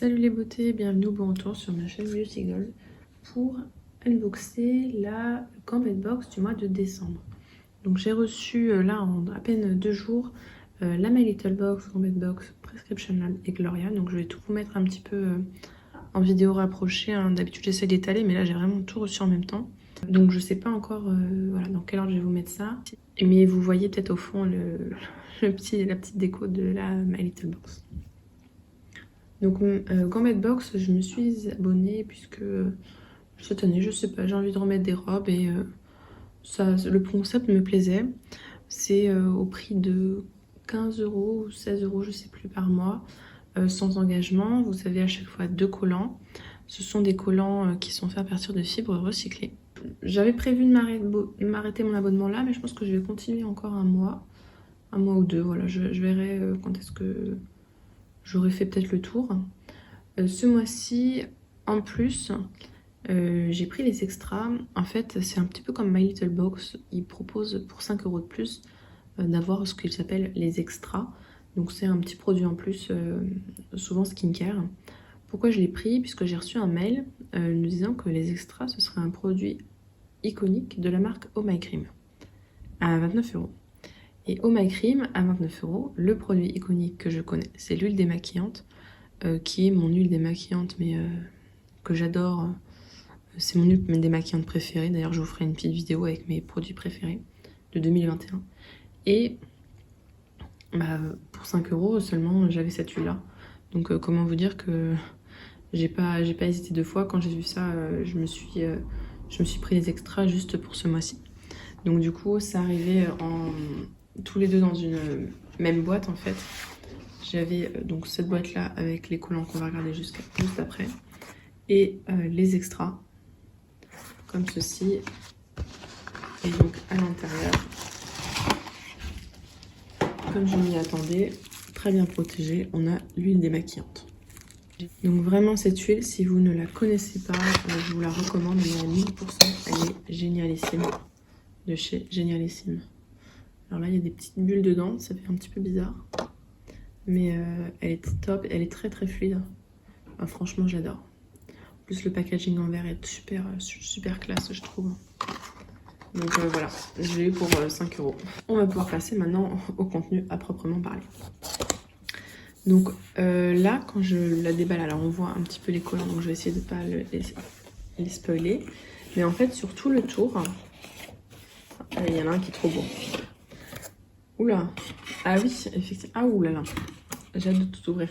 Salut les beautés, bienvenue au bon retour sur ma chaîne Beauty Girl pour unboxer la Gambette Box du mois de décembre. Donc j'ai reçu là en à peine 2 jours la My Little Box, Gambette Box, Prescription Lab et Gloria. Donc je vais tout vous mettre un petit peu en vidéo rapprochée. Hein. D'habitude j'essaie d'étaler mais là j'ai vraiment tout reçu en même temps. Donc je sais pas encore voilà, dans quelle ordre je vais vous mettre ça. Mais vous voyez peut-être au fond la petite déco de la My Little Box. Donc Gambette Box, je me suis abonnée puisque cette année, je sais pas, j'ai envie de remettre des robes et le concept me plaisait. C'est au prix de 15 € ou 16 € je sais plus par mois, sans engagement. Vous avez à chaque fois 2 collants. Ce sont des collants qui sont faits à partir de fibres recyclées. J'avais prévu de m'arrêter mon abonnement là, mais je pense que je vais continuer encore un mois ou deux. Voilà, je verrai quand est-ce que j'aurais fait peut-être le tour. Ce mois-ci, en plus, j'ai pris les extras. En fait, c'est un petit peu comme My Little Box. Ils proposent pour 5 € de plus d'avoir ce qu'ils appellent les extras. Donc c'est un petit produit en plus, souvent skincare. Pourquoi je l'ai pris? Puisque j'ai reçu un mail nous disant que les extras, ce serait un produit iconique de la marque Oh My Cream à 29 €. Et Oh My Cream à 29 €, le produit iconique que je connais, c'est l'huile démaquillante, qui est mon huile démaquillante, mais que j'adore. C'est mon huile démaquillante préférée. D'ailleurs, je vous ferai une petite vidéo avec mes produits préférés de 2021. Et bah, pour 5 € seulement, j'avais cette huile-là. Donc, comment vous dire que j'ai pas hésité 2 fois. Quand j'ai vu ça, je me suis pris les extras juste pour ce mois-ci. Donc, du coup, ça arrivait tous les deux dans une même boîte en fait. J'avais donc cette boîte là avec les collants qu'on va regarder juste après et les extras comme ceci. Et donc à l'intérieur, comme je m'y attendais, très bien protégée, on a l'huile démaquillante. Donc vraiment cette huile, si vous ne la connaissez pas, je vous la recommande, mais à 1000%, elle est génialissime, de chez Génialissime. Alors là il y a des petites bulles dedans, ça fait un petit peu bizarre. Mais elle est top, elle est très très fluide. Enfin, franchement, j'adore. En plus, le packaging en verre est super classe, je trouve. Donc voilà, je l'ai eu pour 5 €. On va pouvoir passer maintenant au contenu à proprement parler. Donc là, quand je la déballe, alors on voit un petit peu les collants, donc je vais essayer de ne pas les spoiler. Mais en fait, sur tout le tour, il y en a un qui est trop beau. Oula, ah oui, effectivement. Ah oulala, j'ai hâte de tout ouvrir.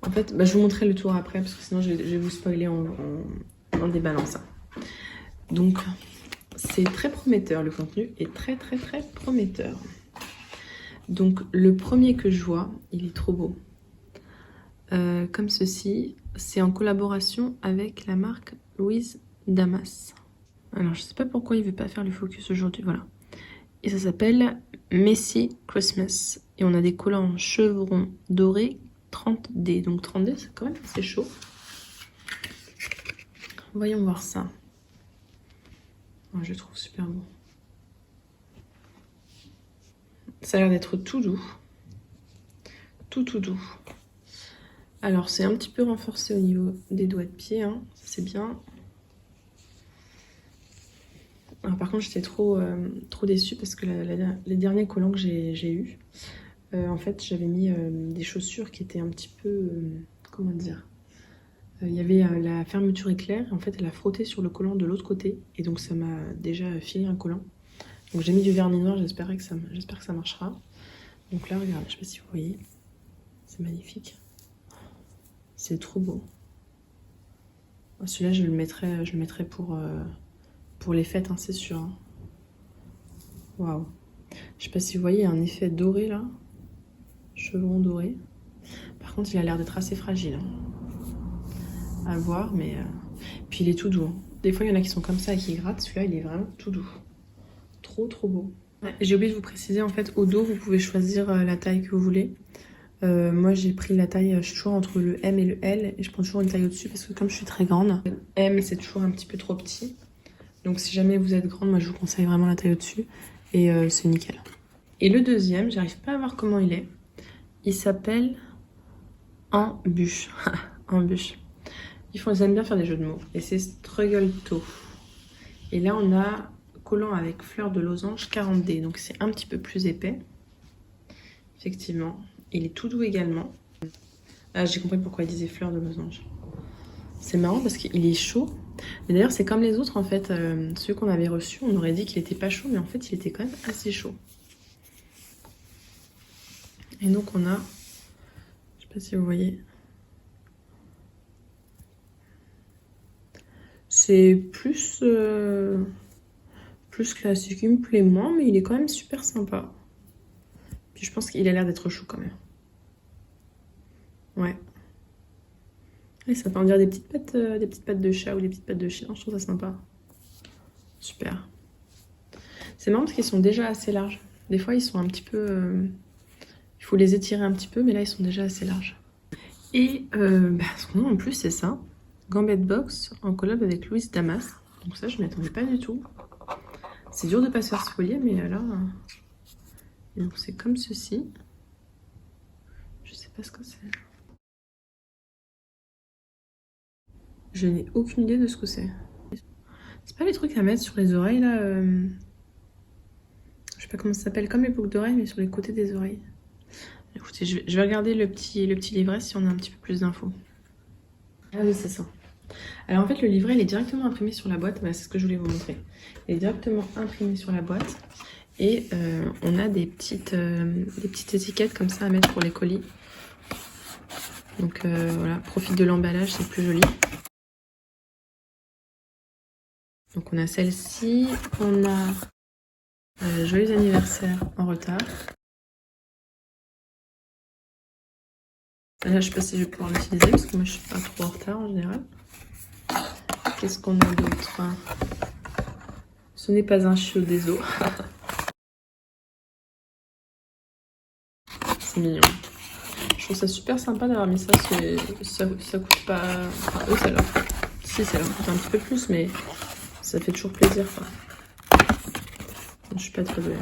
En fait, je vous montrerai le tour après parce que sinon je vais vous spoiler en déballant ça. Donc, c'est très prometteur, le contenu est très prometteur. Donc, le premier que je vois, il est trop beau. Comme ceci, c'est en collaboration avec la marque Louise Damas. Alors, je sais pas pourquoi il veut pas faire le focus aujourd'hui, voilà. Et ça s'appelle Messy Christmas. Et on a des collants chevrons dorés 30D. Donc 30D, c'est quand même assez chaud. Voyons voir ça. Oh, je le trouve super beau. Ça a l'air d'être tout doux. Tout doux. Alors, c'est un petit peu renforcé au niveau des doigts de pied. Hein. C'est bien. Alors, par contre, j'étais trop déçue parce que les derniers collants que j'ai eus, en fait, j'avais mis des chaussures qui étaient un petit peu... comment dire, il y avait la fermeture éclair. En fait, elle a frotté sur le collant de l'autre côté. Et donc, ça m'a déjà filé un collant. Donc, j'ai mis du vernis noir. J'espère que ça marchera. Donc là, regardez, je sais pas si vous voyez. C'est magnifique. C'est trop beau. Celui-là, je le mettrai pour les fêtes, hein, c'est sûr. Hein. Waouh. Je sais pas si vous voyez, il y a un effet doré là. Chevron doré. Par contre, il a l'air d'être assez fragile. Hein. À voir, mais... Puis il est tout doux. Hein. Des fois, il y en a qui sont comme ça et qui grattent. Celui-là, il est vraiment tout doux. Trop beau. Ouais, j'ai oublié de vous préciser, en fait, au dos, vous pouvez choisir la taille que vous voulez. Moi, j'ai pris la taille, je suis toujours entre le M et le L. Et je prends toujours une taille au-dessus parce que comme je suis très grande, M, c'est toujours un petit peu trop petit. Donc si jamais vous êtes grande, moi, je vous conseille vraiment la taille au-dessus. Et c'est nickel. Et le deuxième, j'arrive pas à voir comment il est. Il s'appelle En Bûche. en bûche. Ils aiment bien faire des jeux de mots. Et c'est Struggle To. Et là, on a collant avec fleur de losange 40D. Donc c'est un petit peu plus épais. Effectivement. Il est tout doux également. Ah, j'ai compris pourquoi il disait fleur de losange. C'est marrant parce qu'il est chaud. Mais d'ailleurs, c'est comme les autres en fait. Celui qu'on avait reçu, on aurait dit qu'il était pas chaud. Mais en fait, il était quand même assez chaud. Et donc on a... Je sais pas si vous voyez... C'est plus classique, il me plaît moins, mais il est quand même super sympa. Puis je pense qu'il a l'air d'être chaud quand même. Ouais. Et ça peut en dire des petites pattes de chat ou des petites pattes de chien, je trouve ça sympa. Super. C'est marrant parce qu'ils sont déjà assez larges. Des fois ils sont un petit peu... il faut les étirer un petit peu, mais là ils sont déjà assez larges. Et ce qu'on a en plus c'est ça. Gambette Box en collab avec Louise Damas. Donc ça, je ne m'y attendais pas du tout. C'est dur de pas se faire spolier, mais là... Et donc c'est comme ceci. Je sais pas ce que c'est. Je n'ai aucune idée de ce que c'est. C'est pas les trucs à mettre sur les oreilles, là. Je sais pas comment ça s'appelle, comme les boucles d'oreilles, mais sur les côtés des oreilles. Écoutez, je vais regarder le petit livret si on a un petit peu plus d'infos. Ah oui, c'est ça. Alors en fait, le livret, il est directement imprimé sur la boîte. Bah, c'est ce que je voulais vous montrer. Il est directement imprimé sur la boîte. Et on a des petites étiquettes comme ça à mettre pour les colis. Donc voilà, profite de l'emballage, c'est plus joli. Donc on a celle-ci. On a joyeux anniversaire en retard. Là, je sais pas si je vais pouvoir l'utiliser parce que moi je suis pas trop en retard en général. Qu'est-ce qu'on a d'autre? Ce n'est pas un chiot des eaux. C'est mignon. Je trouve ça super sympa d'avoir mis ça. Ça coûte pas... Enfin, eux, ça leur... Si, ça leur coûte un petit peu plus, mais ça fait toujours plaisir, quoi. Je suis pas trop douée.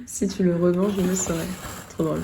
Si tu le revends, je le saurais. Trop drôle.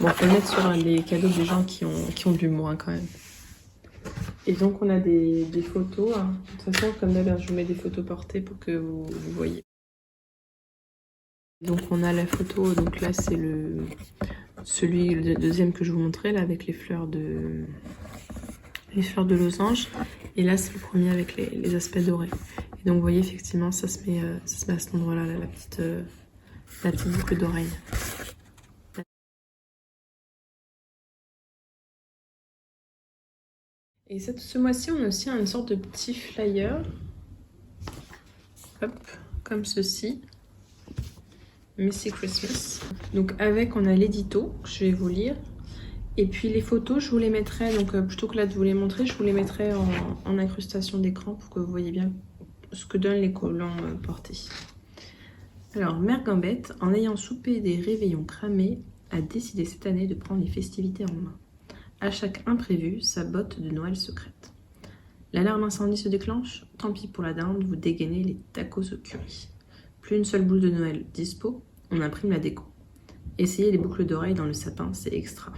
Bon, faut le mettre sur les cadeaux des gens qui ont du moins, quand même. Et donc, on a des photos. Hein. De toute façon, comme d'hab, je vous mets des photos portées pour que vous voyez. Donc, on a la photo. Donc là, c'est le deuxième que je vous montrais, là, avec les fleurs de losange. Et là, c'est le premier avec les aspects dorés. Et donc, vous voyez, effectivement, ça se met à cet endroit-là, là, la petite boucle d'oreille. Et ce mois-ci, on a aussi une sorte de petit flyer. Hop, comme ceci. Messy Christmas. Donc avec, on a l'édito, que je vais vous lire. Et puis les photos, je vous les mettrai, donc plutôt que là de vous les montrer, je vous les mettrai en incrustation d'écran pour que vous voyez bien ce que donnent les collants portés. Alors, Mère Gambette, en ayant soupé des réveillons cramés, a décidé cette année de prendre les festivités en main. À chaque imprévu, sa botte de Noël secrète. L'alarme incendie se déclenche, tant pis pour la dinde, vous dégainez les tacos au curry. Plus une seule boule de Noël dispo, on imprime la déco. Essayez les boucles d'oreilles dans le sapin, c'est extra.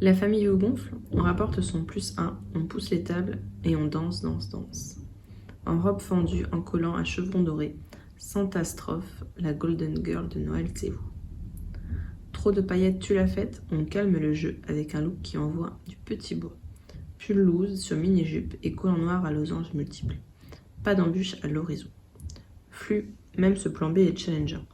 La famille vous gonfle, on rapporte son +1, on pousse les tables et on danse, danse, danse. En robe fendue, en collant à chevrons dorés, Santa Strophe, la Golden Girl de Noël, c'est vous. Trop de paillettes tue la fête, on calme le jeu avec un look qui envoie du petit beau. Pull loose sur mini-jupe et collant noir à losanges multiples. Pas d'embûche à l'horizon. Flux, même ce plan B est challengeant.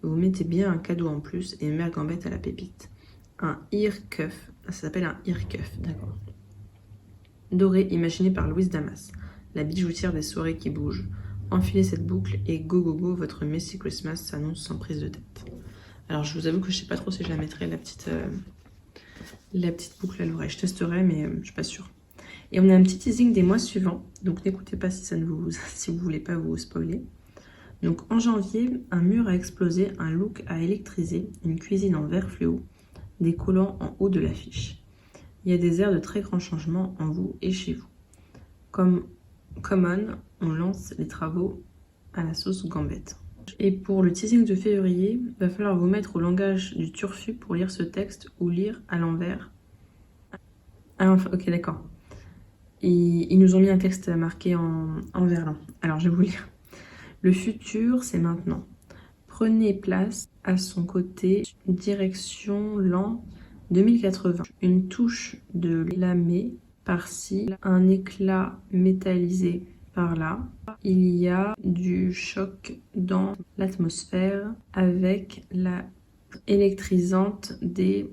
Vous mettez bien un cadeau en plus et Mère Gambette à la pépite. Un ear cuff, ça s'appelle un ear cuff, d'accord. Doré, imaginé par Louise Damas, la bijoutière des soirées qui bougent. Enfilez cette boucle et go go go, votre Messy Christmas s'annonce sans prise de tête. Alors je vous avoue que je sais pas trop si je la mettrai la petite boucle à l'oreille. Je testerai, mais je suis pas sûre. Et on a un petit teasing des mois suivants, donc n'écoutez pas si vous voulez pas vous spoiler. Donc en janvier, un mur a explosé, un look a électrisé, une cuisine en verre fluo, des collants en haut de l'affiche. Il y a des airs de très grands changements en vous et chez vous. Comme Common, on lance les travaux à la sauce Gambette. Et pour le teasing de février, il va falloir vous mettre au langage du turfu pour lire ce texte ou lire à l'envers. Ah, enfin, ok, d'accord. Ils nous ont mis un texte marqué en verlan. Alors, je vais vous lire. Le futur, c'est maintenant. Prenez place à son côté, direction l'an 2080. Une touche de lamé par-ci, un éclat métallisé par-là. Il y a du choc dans l'atmosphère avec la électrisante des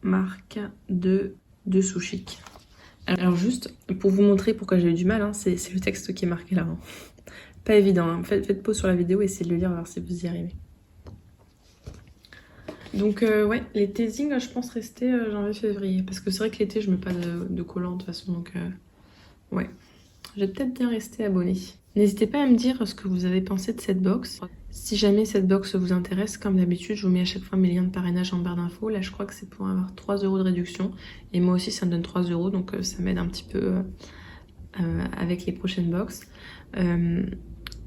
marques de sushi. Alors juste, pour vous montrer pourquoi j'ai eu du mal, hein, c'est le texte qui est marqué là. Hein. Pas évident, hein. Faites pause sur la vidéo et essayez de le lire, voir si vous y arrivez. Donc ouais, les teasings, je pense rester janvier-février. Parce que c'est vrai que l'été, je mets pas de collant de toute façon, donc ouais. Je vais peut-être bien rester abonnée. N'hésitez pas à me dire ce que vous avez pensé de cette box. Si jamais cette box vous intéresse, comme d'habitude, je vous mets à chaque fois mes liens de parrainage en barre d'infos. Là, je crois que c'est pour avoir 3 € de réduction. Et moi aussi, ça me donne 3 €, donc ça m'aide un petit peu avec les prochaines box.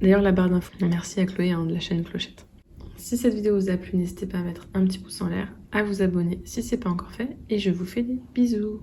D'ailleurs, la barre d'infos, merci à Chloé de la chaîne Clochette. Si cette vidéo vous a plu, n'hésitez pas à mettre un petit pouce en l'air, à vous abonner si ce n'est pas encore fait. Et je vous fais des bisous.